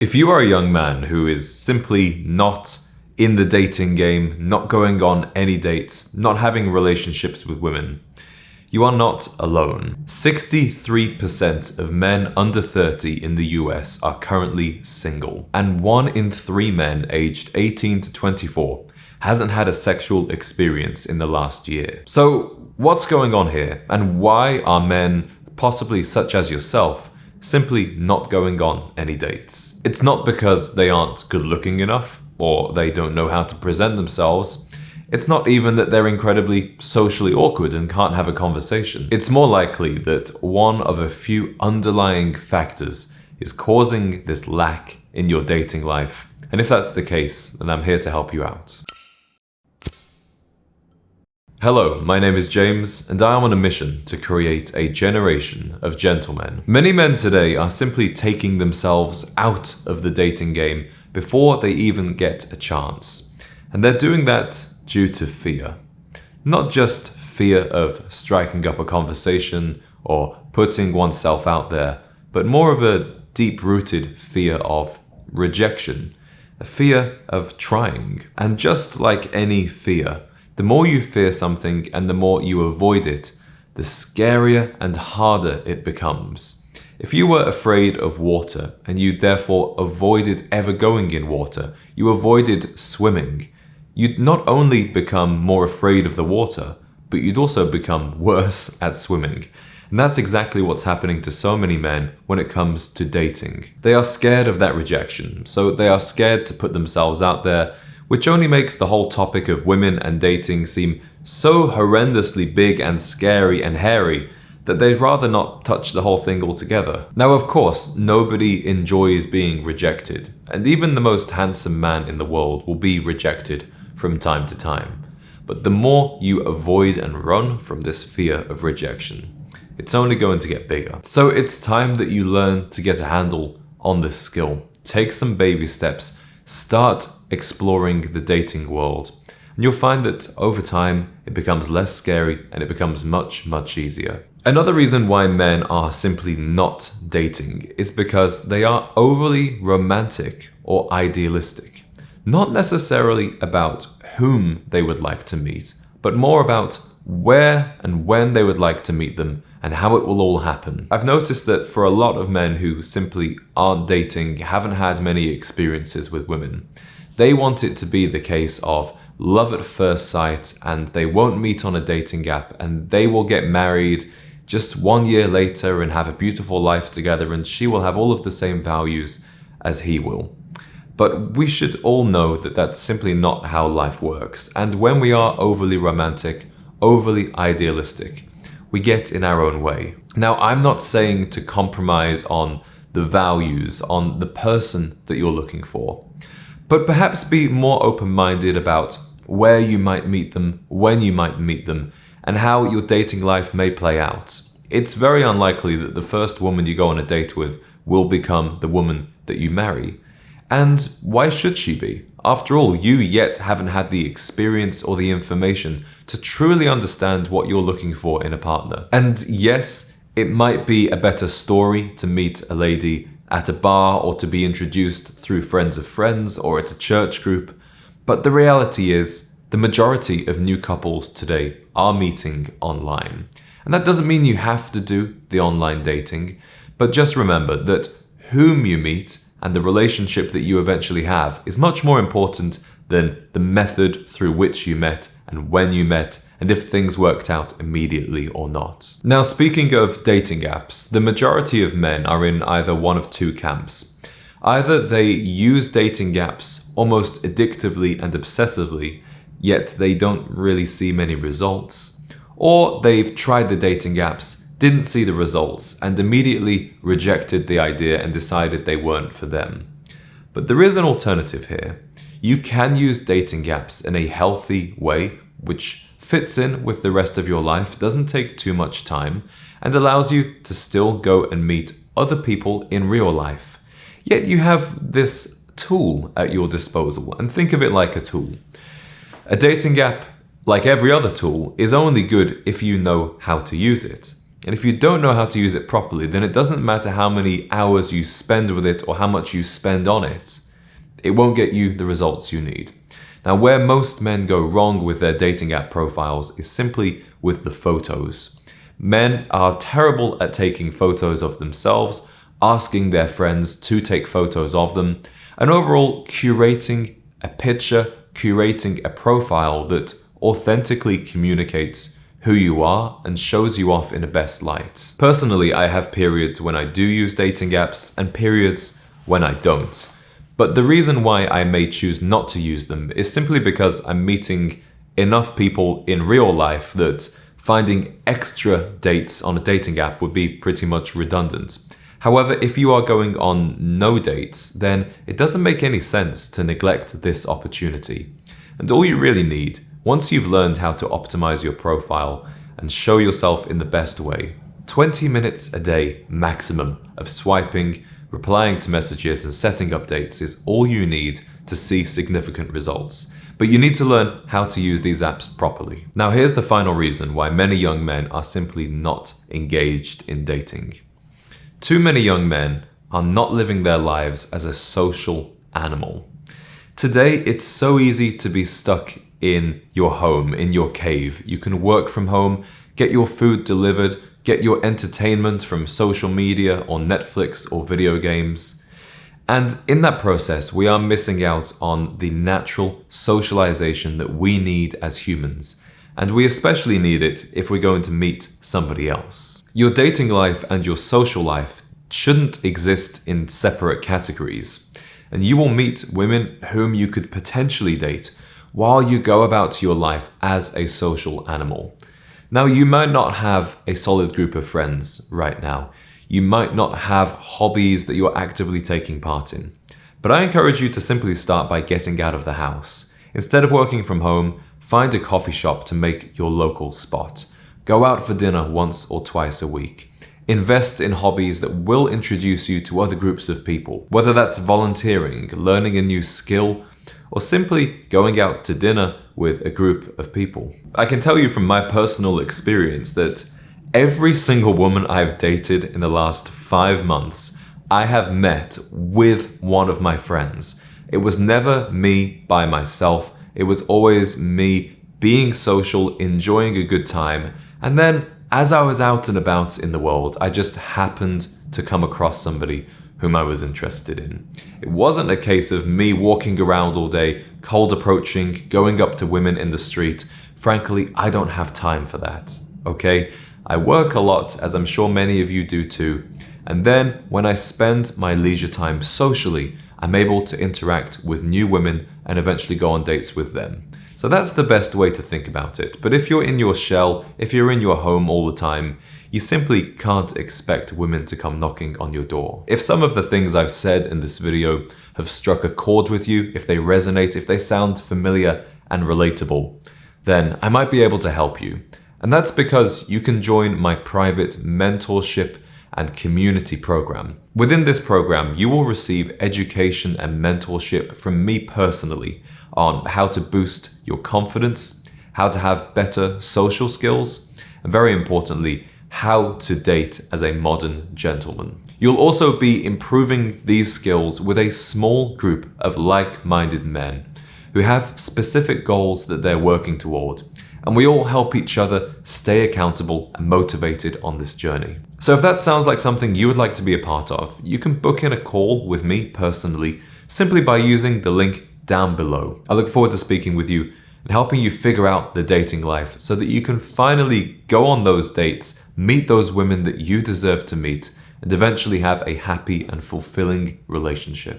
If you are a young man who is simply not in the dating game, not going on any dates, not having relationships with women, you are not alone. 63% of men under 30 in the US are currently single, and 1 in 3 men aged 18 to 24 hasn't had a sexual experience in the last year. So, what's going on here, and why are men, possibly such as yourself, simply not going on any dates? It's not because they aren't good looking enough, or they don't know how to present themselves. It's not even that they're incredibly socially awkward and can't have a conversation. It's more likely that one of a few underlying factors is causing this lack in your dating life. And if that's the case, then I'm here to help you out. Hello, my name is James, and I am on a mission to create a generation of gentlemen. Many men today are simply taking themselves out of the dating game before they even get a chance. And they're doing that due to fear. Not just fear of striking up a conversation or putting oneself out there, but more of a deep-rooted fear of rejection, a fear of trying. And just like any fear, the more you fear something and the more you avoid it, the scarier and harder it becomes. If you were afraid of water and you therefore avoided ever going in water, you avoided swimming, you'd not only become more afraid of the water, but you'd also become worse at swimming. And that's exactly what's happening to so many men when it comes to dating. They are scared of that rejection, so they are scared to put themselves out there, which only makes the whole topic of women and dating seem so horrendously big and scary and hairy that they'd rather not touch the whole thing altogether. Now, of course, nobody enjoys being rejected, and even the most handsome man in the world will be rejected from time to time. But the more you avoid and run from this fear of rejection, it's only going to get bigger. So it's time that you learn to get a handle on this skill. Take some baby steps, start exploring the dating world, and you'll find that over time it becomes less scary and it becomes much, much easier. Another reason why men are simply not dating is because they are overly romantic or idealistic. Not necessarily about whom they would like to meet, but more about where and when they would like to meet them and how it will all happen. I've noticed that for a lot of men who simply aren't dating, haven't had many experiences with women, they want it to be the case of love at first sight, and they won't meet on a dating app, and they will get married just 1 year later and have a beautiful life together, and she will have all of the same values as he will. But we should all know that that's simply not how life works. And when we are overly romantic, overly idealistic, we get in our own way. Now, I'm not saying to compromise on the values, on the person that you're looking for, but perhaps be more open-minded about where you might meet them, when you might meet them, and how your dating life may play out. It's very unlikely that the first woman you go on a date with will become the woman that you marry. And why should she be? After all, you yet haven't had the experience or the information to truly understand what you're looking for in a partner. And yes, it might be a better story to meet a lady at a bar or to be introduced through friends of friends or at a church group, but the reality is the majority of new couples today are meeting online. And that doesn't mean you have to do the online dating, but just remember that whom you meet and the relationship that you eventually have is much more important than the method through which you met and when you met and if things worked out immediately or not. Now, speaking of dating apps, the majority of men are in either one of two camps. Either they use dating apps almost addictively and obsessively, yet they don't really see many results, or they've tried the dating apps, didn't see the results, and immediately rejected the idea and decided they weren't for them. But there is an alternative here. You can use dating apps in a healthy way, which fits in with the rest of your life, doesn't take too much time, and allows you to still go and meet other people in real life. Yet you have this tool at your disposal, and think of it like a tool. A dating app, like every other tool, is only good if you know how to use it. And if you don't know how to use it properly, then it doesn't matter how many hours you spend with it or how much you spend on it. It won't get you the results you need. Now, where most men go wrong with their dating app profiles is simply with the photos. Men are terrible at taking photos of themselves, asking their friends to take photos of them, and overall curating a picture, curating a profile that authentically communicates who you are and shows you off in the best light. Personally, I have periods when I do use dating apps and periods when I don't. But the reason why I may choose not to use them is simply because I'm meeting enough people in real life that finding extra dates on a dating app would be pretty much redundant. However, if you are going on no dates, then it doesn't make any sense to neglect this opportunity. And all you really need, once you've learned how to optimize your profile and show yourself in the best way, 20 minutes a day maximum of swiping, replying to messages and setting updates is all you need to see significant results. But you need to learn how to use these apps properly. Now, here's the final reason why many young men are simply not engaged in dating. Too many young men are not living their lives as a social animal. Today, it's so easy to be stuck in your home, in your cave. You can work from home, get your food delivered, get your entertainment from social media or Netflix or video games. And in that process, we are missing out on the natural socialization that we need as humans. And we especially need it if we're going to meet somebody else. Your dating life and your social life shouldn't exist in separate categories. And you will meet women whom you could potentially date while you go about your life as a social animal. Now, you might not have a solid group of friends right now. You might not have hobbies that you're actively taking part in. But I encourage you to simply start by getting out of the house. Instead of working from home, find a coffee shop to make your local spot. Go out for dinner once or twice a week. Invest in hobbies that will introduce you to other groups of people, whether that's volunteering, learning a new skill, or simply going out to dinner with a group of people. I can tell you from my personal experience that every single woman I've dated in the last 5 months, I have met with one of my friends. It was never me by myself. It was always me being social, enjoying a good time. And then as I was out and about in the world, I just happened to come across somebody whom I was interested in. It wasn't a case of me walking around all day, cold approaching, going up to women in the street. Frankly, I don't have time for that, okay? I work a lot, as I'm sure many of you do too. And then when I spend my leisure time socially, I'm able to interact with new women and eventually go on dates with them. So that's the best way to think about it. But if you're in your shell, if you're in your home all the time, you simply can't expect women to come knocking on your door. If some of the things I've said in this video have struck a chord with you, if they resonate, if they sound familiar and relatable, then I might be able to help you. And that's because you can join my private mentorship and community program. Within this program, you will receive education and mentorship from me personally on how to boost your confidence, how to have better social skills, and very importantly, how to date as a modern gentleman. You'll also be improving these skills with a small group of like-minded men who have specific goals that they're working toward, and we all help each other stay accountable and motivated on this journey. So if that sounds like something you would like to be a part of, you can book in a call with me personally simply by using the link down below. I look forward to speaking with you and helping you figure out the dating life so that you can finally go on those dates, meet those women that you deserve to meet, and eventually have a happy and fulfilling relationship.